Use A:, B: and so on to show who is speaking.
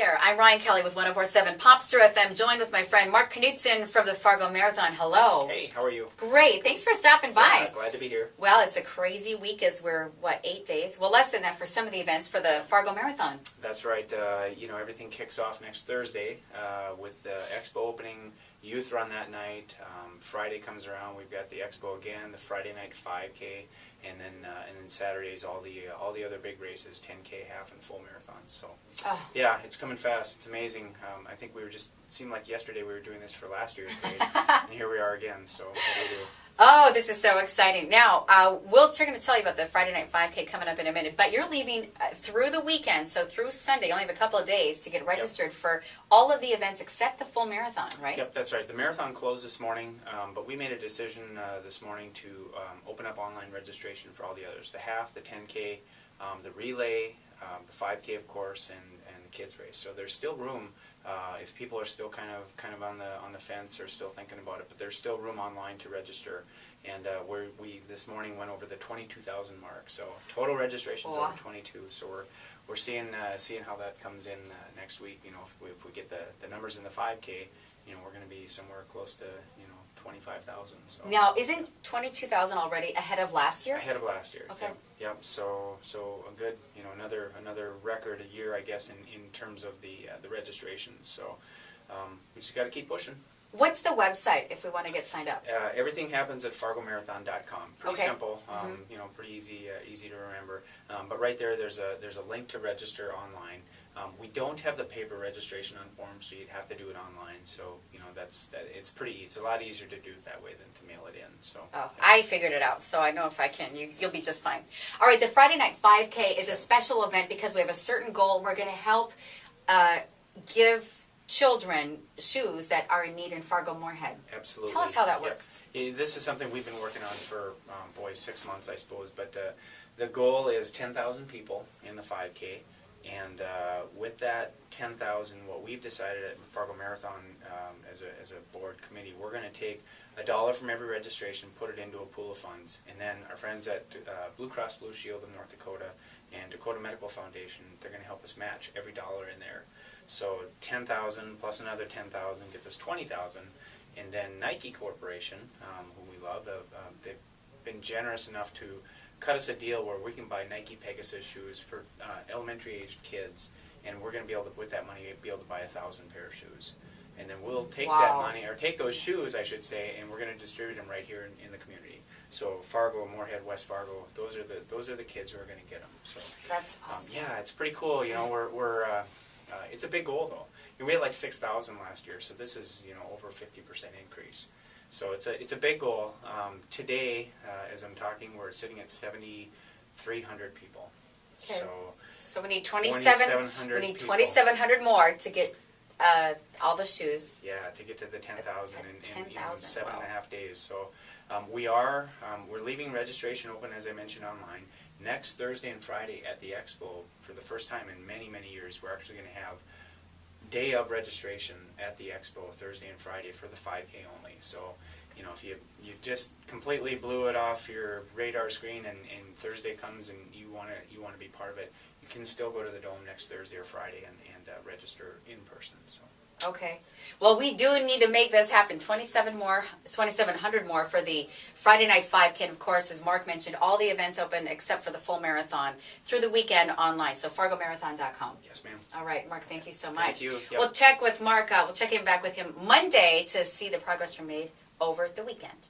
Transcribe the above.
A: there, I'm Ryan Kelly with 104.7 Popster FM, joined with my friend Mark Knutson from the Fargo Marathon. Hello.
B: Hey, how are you?
A: Great. Thanks for stopping by.
B: Yeah, glad to be here.
A: Well, it's a crazy week as we're, 8 days? Well, less than that for some of the events for the Fargo Marathon.
B: That's right. Everything kicks off next Thursday with the Expo opening, youth run that night. Friday comes around, we've got the Expo again, the Friday night 5K, and then Saturdays all the other big races, 10K, half, and full marathons. So yeah, it's coming fast. It's amazing. I think it seemed like yesterday we were doing this for last year's race, and here we are again. So what do we do?
A: Oh, this is so exciting. Now, we're going to tell you about the Friday Night 5K coming up in a minute, but you're leaving through the weekend, so through Sunday. You only have a couple of days to get registered for all of the events except the full marathon, right?
B: Yep, that's right. The marathon closed this morning, but we made a decision this morning to open up online registration for all the others. The half, the 10K, the relay, the 5K, of course, and the kids race. So there's still room if people are still kind of on the fence or still thinking about it. But there's still room online to register. And we this morning went over the 22,000 mark. So total registrations over 22. So we're seeing how that comes in next week. If we get the numbers in the 5K, we're going to be somewhere close to 25,000. So
A: now, isn't 22,000 already ahead of last year?
B: Ahead of last year.
A: Okay.
B: Yep. So a good another record a year, I guess, in terms of the registrations. So we just got to keep pushing.
A: What's the website if we want to get signed up?
B: Everything happens at fargomarathon.com. Pretty simple, pretty easy to remember. But right there's a link to register online. We don't have the paper registration on forms, so you'd have to do it online. So it's a lot easier to do it that way than to mail it in. So
A: I figured it out, so I know if I can, you'll be just fine. All right, the Friday Night 5K is a special event because we have a certain goal. We're going to help give children shoes that are in need in Fargo Moorhead.
B: Absolutely.
A: Tell us how that works.
B: Yeah, this is something we've been working on for 6 months, I suppose. But the goal is 10,000 people in the 5K, and with that 10,000, what we've decided at Fargo Marathon as a board committee, we're going to take $1 from every registration, put it into a pool of funds, and then our friends at Blue Cross Blue Shield of North Dakota and Dakota Medical Foundation, they're going to help us match every dollar in there. So 10,000 plus another 10,000 gets us 20,000, and then Nike Corporation, who we love, they've been generous enough to cut us a deal where we can buy Nike Pegasus shoes for elementary-aged kids, and we're going to be able to, with that money, be able to buy 1,000 pair of shoes. And then we'll take that money, or take those shoes, I should say, and we're going to distribute them right here in the community. So Fargo, Moorhead, West Fargo, those are the kids who are going to get them. So
A: that's awesome.
B: yeah, it's pretty cool. It's a big goal though. We had like 6,000 last year, so this is over 50% increase. So it's a big goal. Today, as I'm talking, we're sitting at 7,300 people.
A: Okay. So we need
B: 2,700.
A: We need 2,700 more to get all the shoes.
B: Yeah, to get to the 10,000 in 7.5 days. So we're leaving registration open, as I mentioned, online. Next Thursday and Friday at the Expo, for the first time in many, many years, we're actually going to have day of registration at the Expo, Thursday and Friday, for the 5K only. So, if you just completely blew it off your radar screen and Thursday comes and you want to be part of it, you can still go to the Dome next Thursday or Friday and register in person. So.
A: Okay. Well, we do need to make this happen. 2,700 more for the Friday Night 5K. And of course, as Mark mentioned, all the events open except for the full marathon through the weekend online. So fargomarathon.com.
B: Yes, ma'am.
A: All right, Mark, thank you so much.
B: Thank you. Yep.
A: We'll check with Mark. We'll check in back with him Monday to see the progress we made over the weekend.